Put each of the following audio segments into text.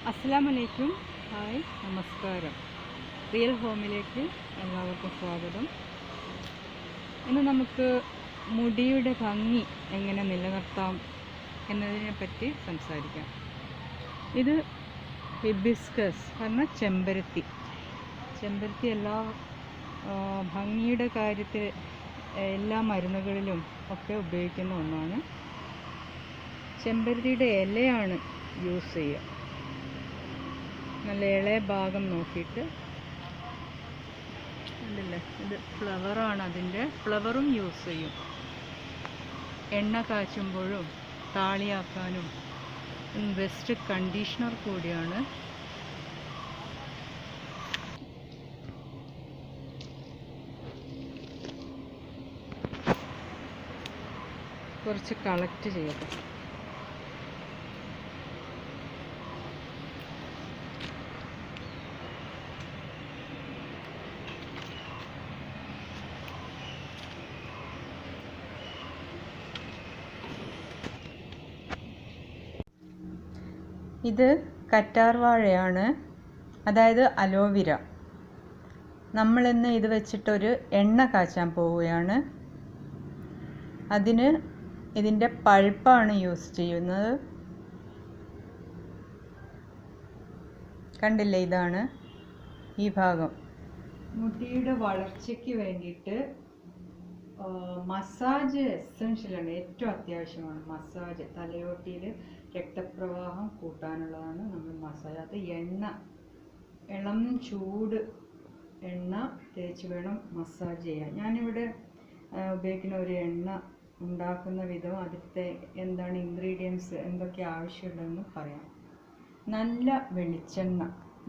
അസ്സലാമലൈക്കും. ഹായ്, നമസ്കാരം. റിയൽ ഹോമിലേക്ക് എല്ലാവർക്കും സ്വാഗതം. ഇന്ന് നമുക്ക് മുടിയുടെ ഭംഗി എങ്ങനെ നിലനിർത്താം എന്നതിനെ പറ്റി സംസാരിക്കാം. ഇത് ഹിബിസ്കസ് പറഞ്ഞ ചെമ്പരത്തി എല്ലാ ഭംഗിയുടെ കാര്യത്തിൽ എല്ലാ മരുന്നുകളിലും ഒക്കെ ഉപയോഗിക്കുന്ന ഒന്നാണ്. ചെമ്പരത്തിയുടെ ഇലയാണ് യൂസ് ചെയ്യുക. നല്ല ഇളയ ഭാഗം നോക്കിയിട്ട് ഉണ്ടല്ലേ, ഇത് ഫ്ലവറാണ്, അതിൻ്റെ ഫ്ലവറും യൂസ് ചെയ്യും. എണ്ണ കാച്ചുമ്പോഴും താളിയാക്കാനും ബെസ്റ്റ് കണ്ടീഷണർ കൂടിയാണ്. കുറച്ച് കളക്ട് ചെയ്യട്ടെ. ഇത് കറ്റാർവാഴയാണ്, അതായത് അലോവിര. നമ്മളിന്ന് ഇത് വെച്ചിട്ടൊരു എണ്ണ കാച്ചാൻ പോവുകയാണ്. അതിന് ഇതിൻ്റെ പൾപ്പാണ് യൂസ് ചെയ്യുന്നത്. കണ്ടില്ലേ, ഇതാണ് ഈ ഭാഗം. മുടിയുടെ വളർച്ചയ്ക്ക് വേണ്ടിയിട്ട് മസാജ് എസെൻഷ്യലാണ്, ഏറ്റവും അത്യാവശ്യമാണ് മസാജ്. തലയോട്ടിയിൽ രക്തപ്രവാഹം കൂട്ടാനുള്ളതാണ് നമ്മൾ മസാജ്. അത് ഇളം ചൂട് എണ്ണ തേച്ച് വേണം മസാജ് ചെയ്യാൻ. ഞാനിവിടെ ഉപയോഗിക്കുന്ന ഒരു എണ്ണ ഉണ്ടാക്കുന്ന വിധം, അതിലത്തെ എന്താണ് ഇൻഗ്രീഡിയൻസ്, എന്തൊക്കെ ആവശ്യമുണ്ടെന്ന് പറയാം. നല്ല വെളിച്ചെണ്ണ,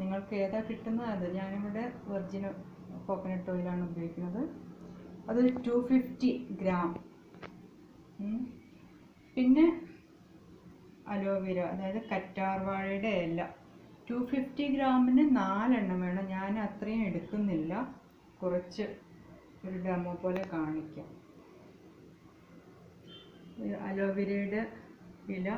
നിങ്ങൾക്ക് ഏതാ കിട്ടുന്നത് അത്. ഞാനിവിടെ വെർജിൻ കോക്കനട്ട് ഓയിലാണ് ഉപയോഗിക്കുന്നത്. അതൊരു 250 ഗ്രാം. പിന്നെ അലോവേര, അതായത് കറ്റാർവാഴയുടെ ഇല 250 ഗ്രാമിന് 4 എണ്ണം വേണം. ഞാൻ അത്രയും എടുക്കുന്നില്ല, കുറച്ച് ഒരു ഡെമോ പോലെ കാണിക്കാം. അലോവേരയുടെ ഇല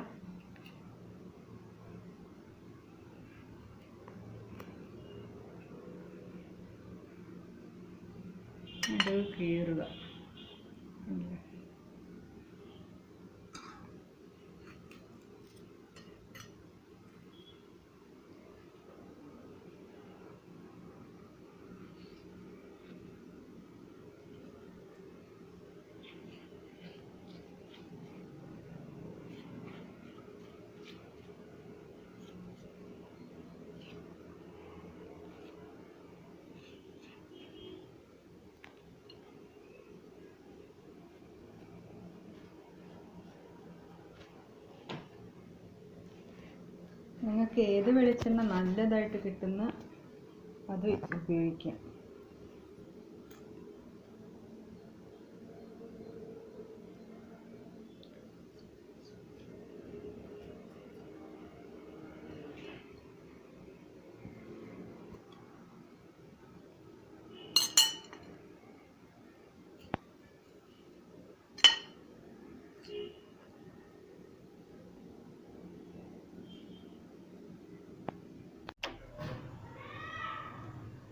അത് കീറുക. നിങ്ങൾക്ക് ഏത് വെളിച്ചെണ്ണ നല്ലതായിട്ട് കിട്ടുന്ന അത് ഉപയോഗിക്കാം.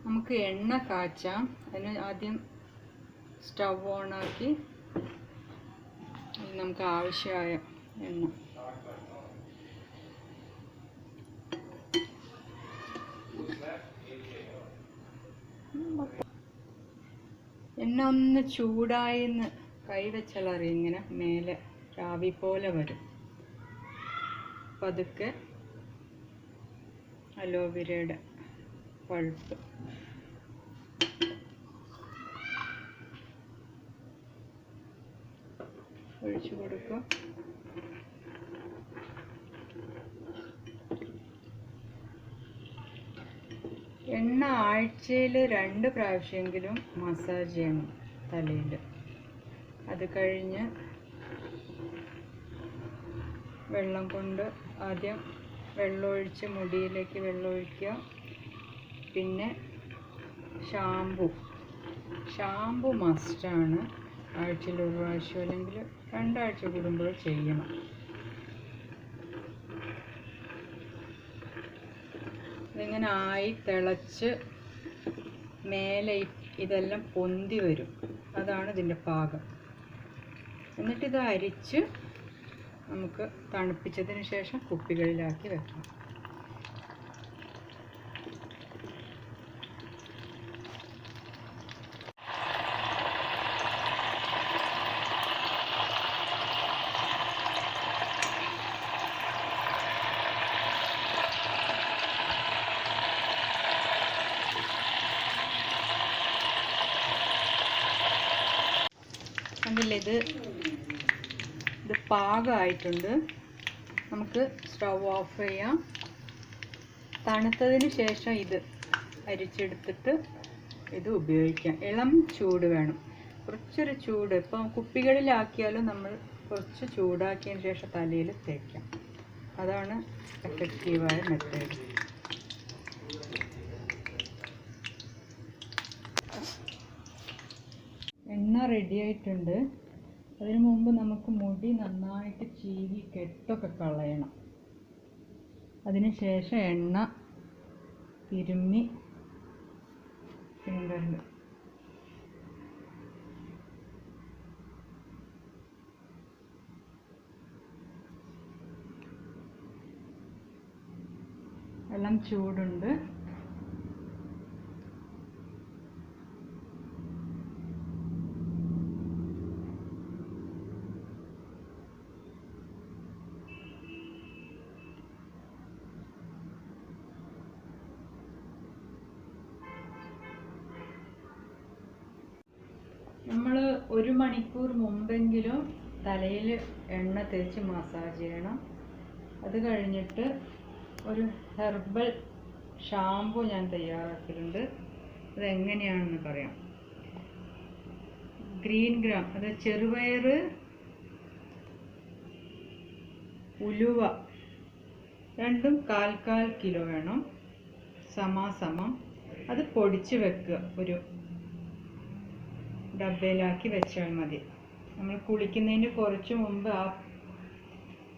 നമുക്ക് എണ്ണ കാച്ചാം. അതിന് ആദ്യം സ്റ്റവ് ഓണാക്കി നമുക്ക് ആവശ്യമായ എണ്ണ ഒന്ന് ചൂടായെന്ന് കൈവച്ചാൽ അറിയാം, ഇങ്ങനെ മേലെ രാവി പോലെ വരും. പതുക്കെ അലോവേരയുടെ പൾപ്പ് ഒഴിച്ചു കൊടുക്കുക. എണ്ണ ആഴ്ചയിൽ 2 പ്രാവശ്യമെങ്കിലും മസാജ് ചെയ്യണം തലയിൽ. അത് കഴിഞ്ഞ് വെള്ളം കൊണ്ട് ആദ്യം വെള്ളമൊഴിച്ച് മുടിയിലേക്ക് വെള്ളമൊഴിക്കുക. പിന്നെ ഷാമ്പു മസ്റ്റാണ്. ആഴ്ചയിൽ 1 പ്രാവശ്യം അല്ലെങ്കിൽ 2 ആഴ്ച കൂടുമ്പോൾ ചെയ്യണം. ഇതിങ്ങനെ ആയി തിളച്ച് മേലെ ഇതെല്ലാം പൊന്തി വരും. അതാണ് ഇതിൻ്റെ പാകം. എന്നിട്ടിത് അരിച്ച് നമുക്ക് തണുപ്പിച്ചതിന് ശേഷം കുപ്പികളിലാക്കി വെക്കണം. കണ്ടില്ലേ, ഇത് പാകമായിട്ടുണ്ട്. നമുക്ക് സ്റ്റൗ ഓഫ് ചെയ്യാം. തണുത്തതിന് ശേഷം ഇത് അരിച്ചെടുത്തിട്ട് ഇത് ഉപയോഗിക്കാം. ഇളം ചൂട് വേണം, കുറച്ചൊരു ചൂട്. ഇപ്പം കുപ്പികളിലാക്കിയാലും നമ്മൾ കുറച്ച് ചൂടാക്കിയതിന് ശേഷം തലയിൽ തേക്കാം. അതാണ് എഫക്റ്റീവായ മെത്തേഡ്. എണ്ണ റെഡി ആയിട്ടുണ്ട്. അതിനു മുമ്പ് നമുക്ക് മുടി നന്നായിട്ട് ചീകി കെട്ടൊക്കെ കളയണം. അതിനുശേഷം എണ്ണ തിരുമ്മി ഫിംഗറിൽ എല്ലാം ചൂടുണ്ട്. നമ്മൾ 1 മണിക്കൂർ മുമ്പെങ്കിലും തലയിൽ എണ്ണ തേച്ച് മസാജ് ചെയ്യണം. അത് കഴിഞ്ഞിട്ട് ഒരു ഹെർബൽ ഷാമ്പു ഞാൻ തയ്യാറാക്കിയിട്ടുണ്ട്. അതെങ്ങനെയാണെന്ന് പറയാം. ഗ്രീൻ ഗ്രാം, അത് ചെറുപയർ, ഉലുവ രണ്ടും 1/4 കിലോ വേണം, സമാസമം. അത് പൊടിച്ച് വെക്കുക, ഒരു ഡബ്ബയിലാക്കി വെച്ചാൽ മതി. നമ്മൾ കുളിക്കുന്നതിന് കുറച്ച് മുമ്പ് ആ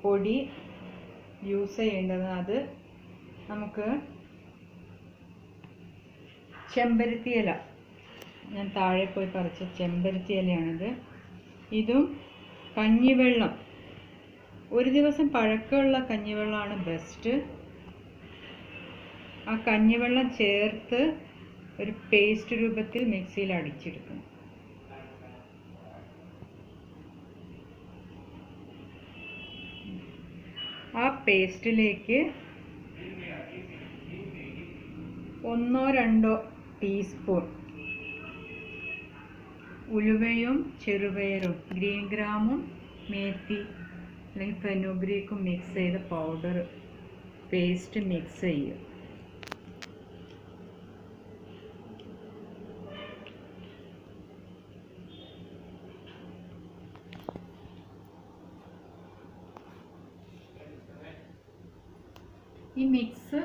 പൊടി യൂസ് ചെയ്യേണ്ടത്. അത് നമുക്ക് ചെമ്പരത്തി ഇല, ഞാൻ താഴെ പോയി പറിച്ച ചെമ്പരത്തി ഇലയാണിത്. ഇതും കഞ്ഞിവെള്ളം, ഒരു ദിവസം പഴക്കമുള്ള കഞ്ഞിവെള്ളമാണ് ബെസ്റ്റ്. ആ കഞ്ഞിവെള്ളം ചേർത്ത് ഒരു പേസ്റ്റ് രൂപത്തിൽ മിക്സിയിൽ അടിച്ചെടുക്കണം. ആ പേസ്റ്റിലേക്ക് 1-2 ടീസ്പൂൺ ഉലുവയും ചെറുപയറും ഗ്രീൻ ഗ്രാമും മേത്തി അല്ലെങ്കിൽ ഫെനുഗ്രീക്കും മിക്സ് ചെയ്ത പൗഡർ പേസ്റ്റ് മിക്സ് ചെയ്യുക. ഈ മിക്സ്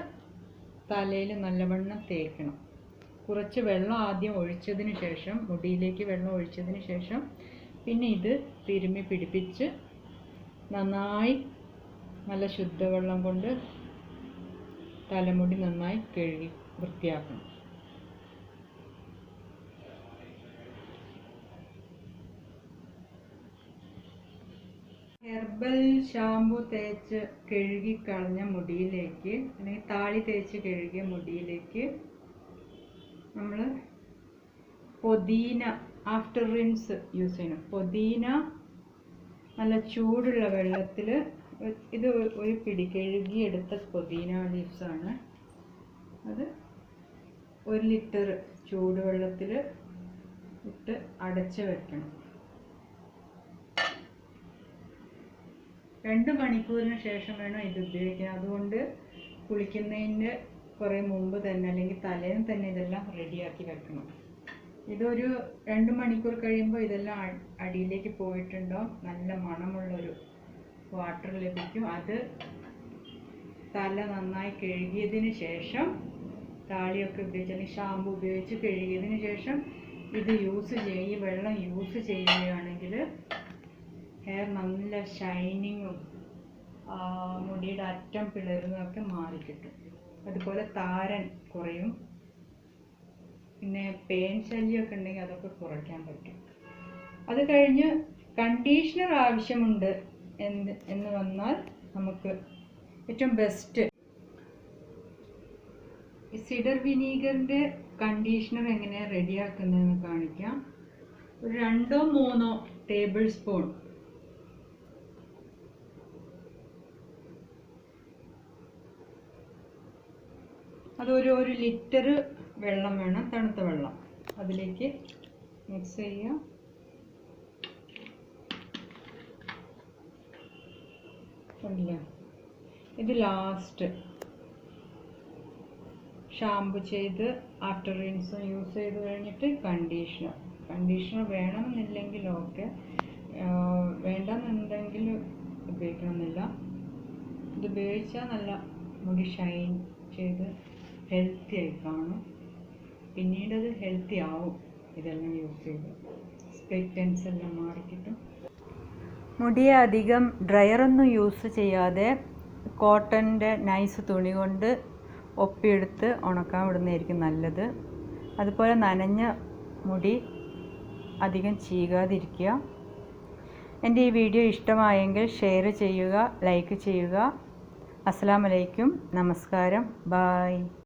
തലയിൽ നല്ലവണ്ണം തേക്കണം. കുറച്ച് വെള്ളം ആദ്യം ഒഴിച്ചതിന് ശേഷം, മുടിയിലേക്ക് വെള്ളം ഒഴിച്ചതിന് ശേഷം പിന്നെ ഇത് തിരുമ്മി പിടിപ്പിച്ച് നന്നായി നല്ല ശുദ്ധവെള്ളം കൊണ്ട് തലമുടി നന്നായി കഴുകി വൃത്തിയാക്കണം. ഹെർബൽ ഷാമ്പു തേച്ച് കഴുകിക്കളഞ്ഞ മുടിയിലേക്ക്, അല്ലെങ്കിൽ താളി തേച്ച് കഴുകിയ മുടിയിലേക്ക് നമ്മൾ പൊതീന ആഫ്റ്റർ റിൻസ് യൂസ് ചെയ്യണം. പൊതീന നല്ല ചൂടുള്ള വെള്ളത്തിൽ, ഇത് ഒരു പിടി കഴുകിയെടുത്ത പൊതീന ലീവ്സാണ്. അത് 1 ലിറ്റർ ചൂടുവെള്ളത്തിൽ ഇട്ട് അടച്ച് വെക്കണം. 2 മണിക്കൂറിന് ശേഷം വേണം ഇത് ഉപയോഗിക്കാൻ. അതുകൊണ്ട് കുളിക്കുന്നതിൻ്റെ കുറേ മുമ്പ് തന്നെ, അല്ലെങ്കിൽ തലേന്ന് തന്നെ ഇതെല്ലാം റെഡിയാക്കി വെക്കണം. ഇതൊരു 2 മണിക്കൂർ കഴിയുമ്പോൾ ഇതെല്ലാം അടിയിലേക്ക് പോയിട്ടുണ്ടാവും. നല്ല മണമുള്ളൊരു വാട്ടർ ലഭിക്കും. അത് തല നന്നായി കഴുകിയതിന് ശേഷം, താളിയൊക്കെ ഉപയോഗിച്ച് അല്ലെങ്കിൽ ഷാമ്പു ഉപയോഗിച്ച് കഴുകിയതിന് ശേഷം ഇത് ഈ വെള്ളം യൂസ് ചെയ്യുകയാണെങ്കിൽ ഹെയർ നല്ല ഷൈനിങ്ങും മുടിയുടെ അറ്റം പിളരുന്നതൊക്കെ മാറിക്കിട്ടും. അതുപോലെ താരൻ കുറയും. പിന്നെ പേൻ ശല്യമൊക്കെ ഉണ്ടെങ്കിൽ അതൊക്കെ കുറയ്ക്കാൻ പറ്റും. അത് കഴിഞ്ഞ് കണ്ടീഷണർ ആവശ്യമുണ്ട് എന്ന് വന്നാൽ നമുക്ക് ഏറ്റവും ബെസ്റ്റ് സിഡർ വിനീഗറിൻ്റെ കണ്ടീഷണർ എങ്ങനെയാണ് റെഡിയാക്കുന്നതെന്ന് കാണിക്കാം. ഒരു 2-3 ടേബിൾ സ്പൂൺ അതൊരു ലിറ്റർ വെള്ളം വേണം, തണുത്ത വെള്ളം. അതിലേക്ക് മിക്സ് ചെയ്യുക. ഇത് ലാസ്റ്റ് ഷാമ്പു ചെയ്ത് ആഫ്റ്റർ റിൻസും യൂസ് ചെയ്ത് കഴിഞ്ഞിട്ട് കണ്ടീഷണർ വേണമെന്നില്ലെങ്കിൽ ഓക്കെ, വേണ്ടെന്നുണ്ടെങ്കിൽ ഉപയോഗിക്കണമെന്നില്ല. ഇത് ഉപയോഗിച്ചാൽ നല്ല മുടി ഷൈൻ ചെയ്ത് ഹെൽത്തി ആയി കാണും. പിന്നീട് അത് ഹെൽത്തി ആവും ഇതെല്ലാം യൂസ് ചെയ്ത്. സ്പ്ലിറ്റ് എൻഡ്സ് എല്ലാം മാറിക്കിട്ടും. മുടിയെ അധികം ഡ്രയറൊന്നും യൂസ് ചെയ്യാതെ കോട്ടൻ്റെ നൈസ് തുണി കൊണ്ട് ഒപ്പിയെടുത്ത് ഉണക്കാൻ വിടുന്നതായിരിക്കും നല്ലത്. അതുപോലെ നനഞ്ഞ മുടി അധികം ചീകാതിരിക്കുക. എൻ്റെ ഈ വീഡിയോ ഇഷ്ടമായെങ്കിൽ ഷെയർ ചെയ്യുക, ലൈക്ക് ചെയ്യുക. അസ്സലാമു അലൈക്കും, നമസ്കാരം, ബായ്.